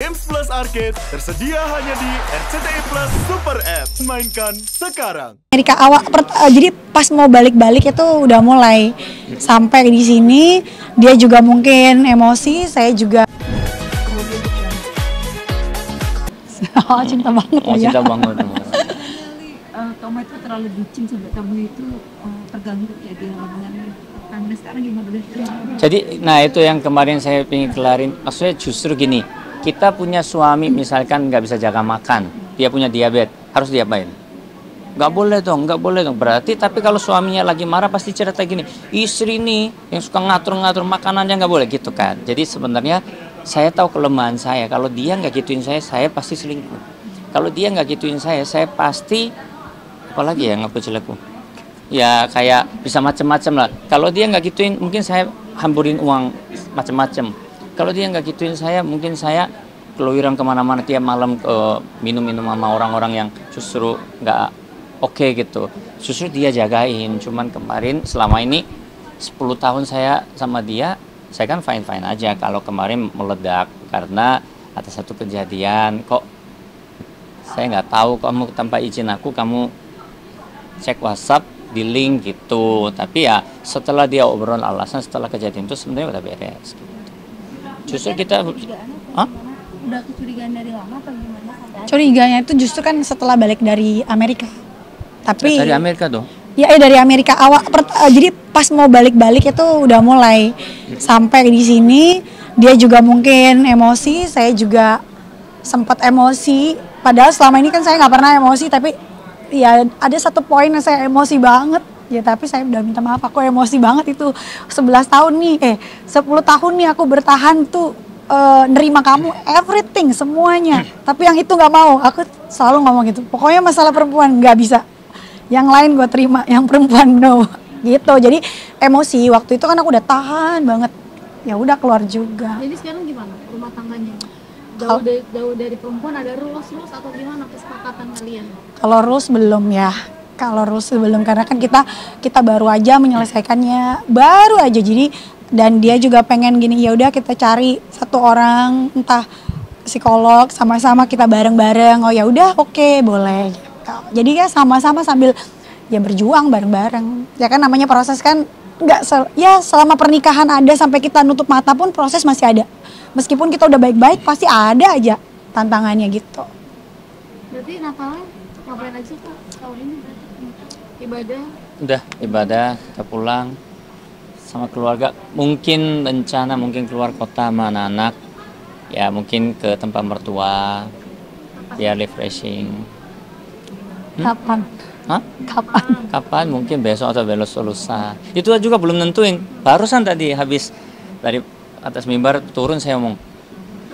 Games Plus Arcade tersedia hanya di RCTI Plus Super App. Mainkan sekarang. Amerika awal, jadi pas mau balik-balik itu udah mulai sampai di sini dia juga mungkin emosi, saya juga. Oh, cinta banget ya. Cinta banget. Kamu itu terlalu bucin sampai kamu itu terganggu ya di hubungan Anda sekarang gimana deh? Jadi, nah itu yang kemarin saya ingin kelarin. Maksudnya justru gini, kita punya suami misalkan nggak bisa jaga makan, dia punya diabetes, harus diapain? Nggak boleh dong. Berarti tapi kalau suaminya lagi marah pasti cerita gini, istri nih yang suka ngatur-ngatur makanannya nggak boleh gitu kan. Jadi sebenarnya saya tahu kelemahan saya. Kalau dia nggak gituin saya pasti selingkuh. Kalau dia nggak gituin saya pasti apalagi ya ngapain jelekku. Ya kayak bisa macem-macem lah. Kalau dia nggak gituin, mungkin saya hamburin uang macem-macem. Kalau dia nggak gituin saya, mungkin saya keluyuran kemana-mana tiap malam minum-minum sama orang-orang yang justru nggak oke gitu. Justru dia jagain. Cuman kemarin selama ini 10 tahun saya sama dia, saya kan fine-fine aja. Kalau kemarin meledak karena ada satu kejadian, kok saya nggak tahu kamu tanpa izin aku, kamu cek WhatsApp di link gitu. Tapi ya setelah dia obrol alasan setelah kejadian itu sebenarnya udah beres gitu. Justru kita udah kecurigaan dari lama apa gimana? Curiganya itu justru kan setelah balik dari Amerika. Tapi dari Amerika tuh? Ya dari Amerika awal, jadi pas mau balik-balik itu udah mulai sampai di sini dia juga mungkin emosi, saya juga sempat emosi. Padahal selama ini kan saya nggak pernah emosi, tapi ya ada satu poin yang saya emosi banget. Ya tapi saya udah minta maaf, aku emosi banget itu 11 tahun nih, 10 tahun nih aku bertahan tuh nerima kamu everything semuanya. Tapi yang itu nggak mau, aku selalu ngomong gitu. Pokoknya masalah perempuan nggak bisa. Yang lain gue terima, yang perempuan no. Gitu. Jadi emosi waktu itu kan aku udah tahan banget. Ya udah keluar juga. Jadi sekarang gimana rumah tangganya? Jauh dari perempuan, ada rules atau gimana kesepakatan kalian? Kalau rules belum ya. Kalau rules belum karena kan kita baru aja menyelesaikannya, baru aja. Jadi dan dia juga pengen gini, ya udah kita cari satu orang entah psikolog sama-sama kita bareng-bareng. Oh ya udah oke, boleh gitu. Jadi ya sama-sama sambil ya berjuang bareng-bareng. Ya kan namanya proses kan ya selama pernikahan ada sampai kita nutup mata pun proses masih ada. Meskipun kita udah baik-baik pasti ada aja tantangannya gitu. Berarti Natalnya ngapain aja Kak tahun ini? Ibadah? Udah ibadah, kita pulang sama keluarga. Mungkin rencana keluar kota sama anak-anak. Ya mungkin ke tempat mertua. Biar refreshing. Kapan? Hah? Kapan? Mungkin besok atau lusa. Itu juga belum nentuin. Barusan tadi habis dari atas mimbar turun saya ngomong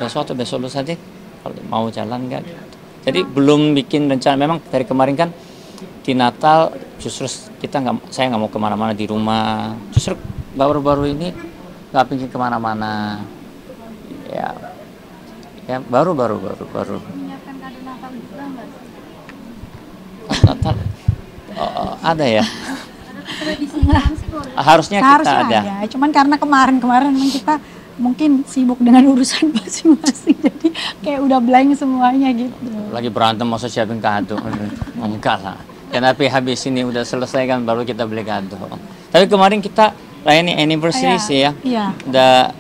besok atau besok lusa deh kalau mau jalan nggak gitu. Jadi belum bikin rencana. Memang dari kemarin kan di Natal justru saya nggak mau kemana-mana di rumah. Justru baru-baru ini nggak pingin kemana-mana. Ya baru. Menyiapkan kado Natal juga nggak? Natal ada ya. Harusnya kita ada. Cuman karena kemarin memang kita mungkin sibuk dengan urusan masing-masing, jadi kayak udah blank semuanya gitu. Lagi berantem masa siapin kado. Enggak lah. Kenapa habis ini udah selesai kan baru kita beli kado. Tapi kemarin kita layani anniversary sih ya. Iya. Udah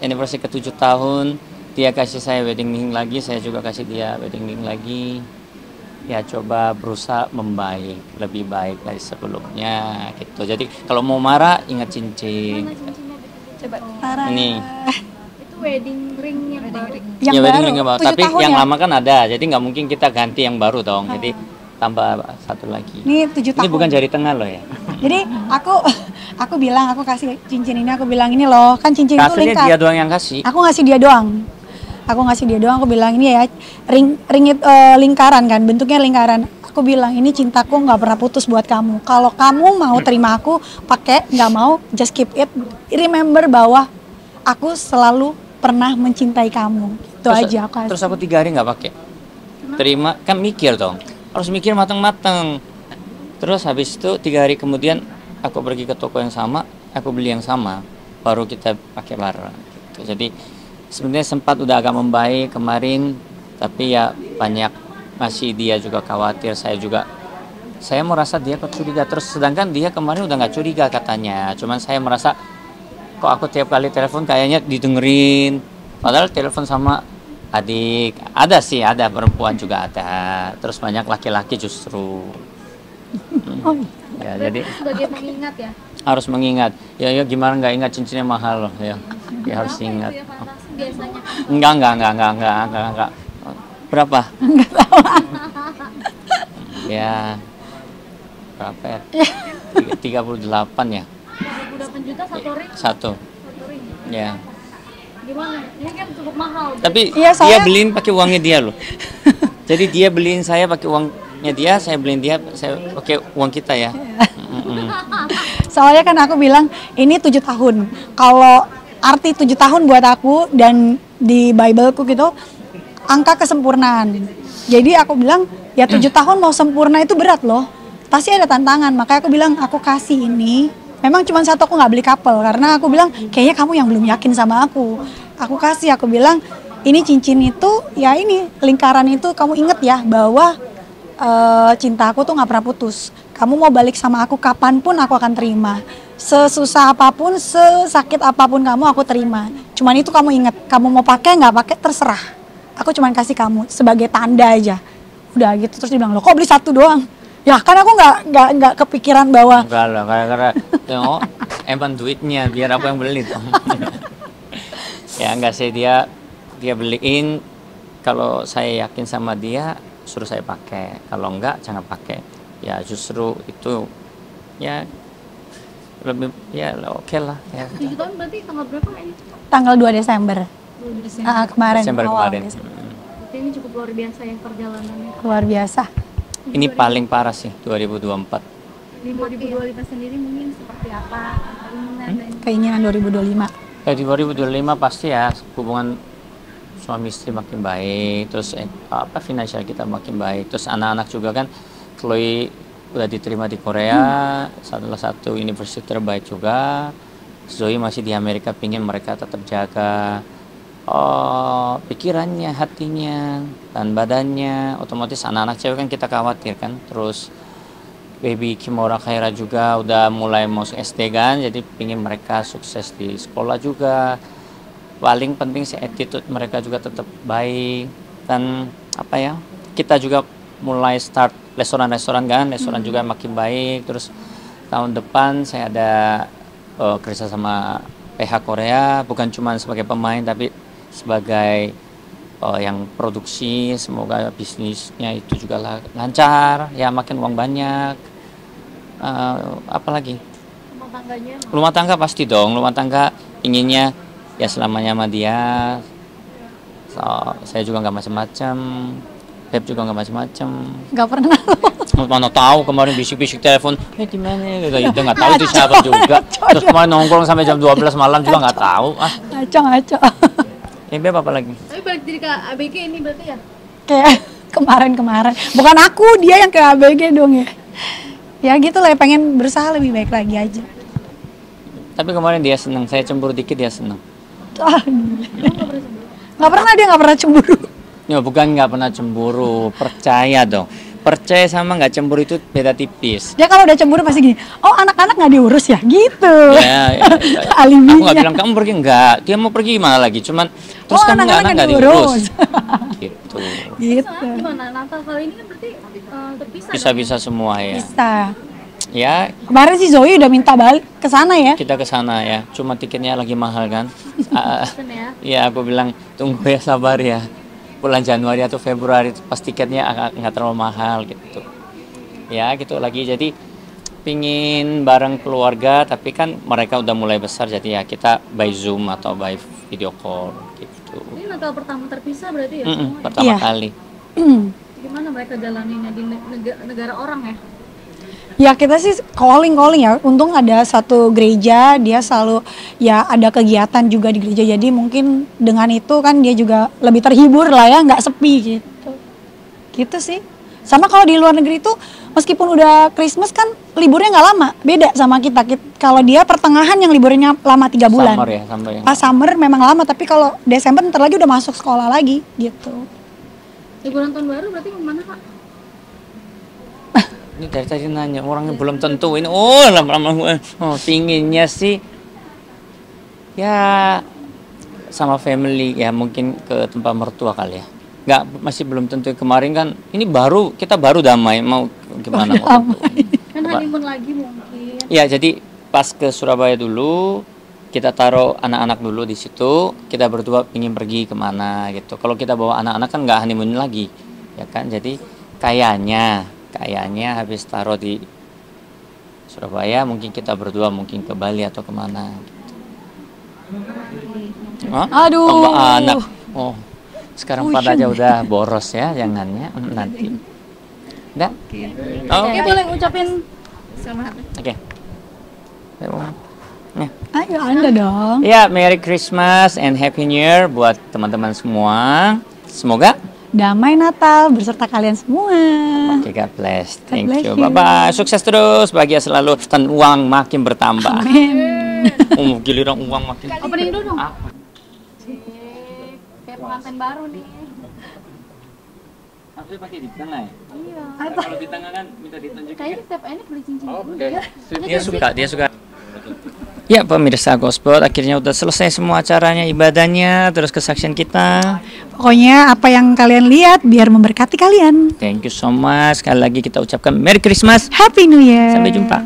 anniversary ke-7 tahun. Dia kasih saya wedding ring lagi, saya juga kasih dia wedding ring lagi. Ya coba berusaha lebih baik dari sebelumnya gitu. Jadi kalau mau marah ingat cincin. Mana cincinnya? Coba. Ini. Itu wedding ring yang baru. Ya wedding ring baru. Tapi yang ya? lama kan ada. Jadi nggak mungkin kita ganti yang baru dong. Jadi tambah satu lagi. Ini 7 tahun. Ini bukan jari tengah loh ya. Jadi aku bilang aku kasih cincin ini, aku bilang ini loh kan cincin itu lingkar. Dia doang yang kasih. Aku ngasih dia doang. Aku bilang ini ya ring lingkaran kan, bentuknya lingkaran. Aku bilang ini cintaku nggak pernah putus buat kamu. Kalau kamu mau terima aku pakai, nggak mau just keep it. Remember bahwa aku selalu pernah mencintai kamu. Itu aja aku kasih. Terus aku 3 hari nggak pakai. Terima kan mikir dong. Harus mikir matang-matang. Terus habis itu 3 hari kemudian aku pergi ke toko yang sama, aku beli yang sama, baru kita pakai bareng. Gitu. Jadi sebenarnya sempat udah agak membaik kemarin, tapi ya banyak masih dia juga khawatir, saya merasa dia kok curiga terus, sedangkan dia kemarin udah nggak curiga katanya, cuman saya merasa kok aku tiap kali telepon kayaknya didengerin, padahal telepon sama adik, ada sih, ada perempuan juga ada, terus banyak laki-laki justru. Ya jadi Sebagai pengingat ya. harus mengingat, ya gimana nggak ingat cincinnya mahal loh ya, ya harus ingat. Ya, fantasi biasanya. Enggak. Berapa? Ya, berapa ya? 38 ya? 28 juta satu ring. Satu. Satu ring. Ya. Gimana? Ini kan cukup mahal. Tapi Iya, dia soalnya- beliin pakai uangnya dia loh. Jadi dia beliin saya pakai uangnya dia, saya beliin dia, saya pakai uang kita ya. Soalnya kan aku bilang ini 7 tahun. Kalau arti 7 tahun buat aku dan di Bibleku gitu angka kesempurnaan. Jadi aku bilang ya 7 tahun mau sempurna itu berat loh. Pasti ada tantangan. Makanya aku bilang aku kasih ini. Memang cuma satu aku nggak beli couple karena aku bilang kayaknya kamu yang belum yakin sama aku. Aku kasih, aku bilang ini cincin itu ya ini lingkaran itu kamu inget ya bahwa cinta aku tuh nggak pernah putus. Kamu mau balik sama aku kapanpun aku akan terima. Sesusah apapun, sesakit apapun kamu aku terima. Cuman itu kamu inget. Kamu mau pakai nggak pakai terserah. Aku cuman kasih kamu sebagai tanda aja. Udah gitu terus dia bilang, "Loh kok beli satu doang?" Ya kan aku nggak kepikiran bahwa Enggak lah, karena tengok emang duitnya biar aku yang beli tuh. Ya enggak sih, dia beliin, kalau saya yakin sama dia suruh saya pakai, kalau enggak jangan pakai. Ya justru itu ya lebih ya oke lah ya. 7 tahun berarti tanggal berapa ini? tanggal 2 Desember. 2 Desember. Kemarin Desember awal kemarin. Desember. Berarti ini cukup luar biasa ya perjalanannya. Luar biasa. Ini paling parah sih 2024. Di 2025 sendiri mungkin seperti apa? Keinginan dan Keinginan 2025. Di 2025 pasti ya hubungan suami istri makin baik, terus finansial kita makin baik, terus anak-anak juga kan, Chloe udah diterima di Korea, salah satu universitas terbaik juga. Zoe masih di Amerika, pingin mereka tetap jaga pikirannya, hatinya, dan badannya. Otomatis anak-anak cewek kan kita khawatir kan. Terus baby Kimora Khaira juga udah mulai masuk SD kan, jadi pingin mereka sukses di sekolah juga. Paling penting sih attitude mereka juga tetap baik, dan apa ya, kita juga mulai start restoran kan, restoran juga makin baik. Terus tahun depan saya ada kerja sama PH Korea, bukan cuma sebagai pemain tapi sebagai yang produksi. Semoga bisnisnya itu juga lancar ya, makin uang banyak. Apalagi rumah tangganya. rumah tangga pasti dong, rumah tangga inginnya ya selamanya sama dia. Saya juga nggak macam-macam, Pep juga nggak macam-macam. Nggak pernah. Mana tahu kemarin bisik-bisik telepon, di mana gitu, itu nggak tahu itu siapa juga. Terus kemarin nongkrong sampai jam 12 malam juga nggak tahu. Ngaco. Ini Beb apa lagi? Tapi balik jadi ke ABG ini berarti ya? Kayak kemarin. Bukan aku, dia yang ke ABG dong ya. Ya gitu lah, pengen berusaha lebih baik lagi aja. Tapi kemarin dia senang, saya cemburu dikit dia senang. Nggak pernah, dia nggak pernah cemburu. Ya bukan nggak pernah cemburu, percaya dong. Percaya sama nggak cemburu itu beda tipis. Dia kalau udah cemburu pasti gini, oh anak-anak nggak diurus ya, gitu. Ya. Alibinya. Aku nggak bilang kamu pergi, enggak. Dia mau pergi gimana lagi? Cuman terus kamu anak-anak nggak nggak diurus. diurus. Gitu. Gitu. Gimana? Natal kali ini kan berarti terpisah. Bisa-bisa semua ya. Bisa. Ya Kemarin sih Zoe udah minta balik ke sana ya. kita ke sana ya. Cuma tiketnya lagi mahal kan. Kan ya. Ya aku bilang tunggu ya, sabar ya. Bulan Januari atau Februari pas tiketnya nggak terlalu mahal gitu. Ya gitu lagi, jadi pingin bareng keluarga, tapi kan mereka udah mulai besar, jadi ya kita by Zoom atau by video call gitu. Ini Natal pertama terpisah berarti ya? Semua ya? Pertama Iya. kali. Gimana mereka jalaninnya di negara orang ya? Ya kita sih calling ya. Untung ada satu gereja, dia selalu ya ada kegiatan juga di gereja. Jadi mungkin dengan itu kan dia juga lebih terhibur lah ya, nggak sepi gitu. Gitu sih. Sama kalau di luar negeri tuh meskipun udah Christmas kan liburnya nggak lama, beda sama kita. Kalau dia pertengahan yang liburnya lama 3 bulan. Summer ya, sampai yang Pas summer memang lama, tapi kalau Desember ntar lagi udah masuk sekolah lagi gitu. Liburan tahun baru berarti kemana Kak? ini dari tadi nanya orangnya belum tentu ini. Oh, lama-lama pinginnya sih ya sama family ya, mungkin ke tempat mertua kali ya. Nggak, masih belum tentu. Kemarin kan ini kita baru damai, mau gimana mau Kan honeymoon lagi mungkin. ya, jadi pas ke Surabaya dulu kita taruh anak-anak dulu di situ, kita berdua ingin pergi kemana gitu. Kalau kita bawa anak-anak kan nggak honeymoon lagi ya kan. Jadi kayaknya habis taruh di Surabaya mungkin kita berdua mungkin ke Bali atau kemana gitu. Hah? Aduh. Tambah anak. Oh, sekarang pada aja udah boros ya, jangannya nanti. Udah? Oh, Oke, boleh ucapin selamat. oke. Nah. Ayo Anda dong. Ya, Merry Christmas and Happy New Year buat teman-teman semua. Semoga Damai Natal berserta kalian semua. oke, God bless. Thank bless you. you. Bye-bye. Sukses terus, bahagia selalu dan uang makin bertambah. Amin. Giliran uang makin. Opening dulu dong. Apa? Kayak pengantin baru nih. Harusnya pakai di tengah ya? Iya. Kalau di tengah kan minta ditunjukin. Kayaknya setiap ini beli cincin. Dia suka. Ya pemirsa Gospel, akhirnya udah selesai semua acaranya, ibadahnya, terus kesaksian kita. Pokoknya apa yang kalian lihat biar memberkati kalian. Thank you so much. Sekali lagi kita ucapkan Merry Christmas. Happy New Year. Sampai jumpa.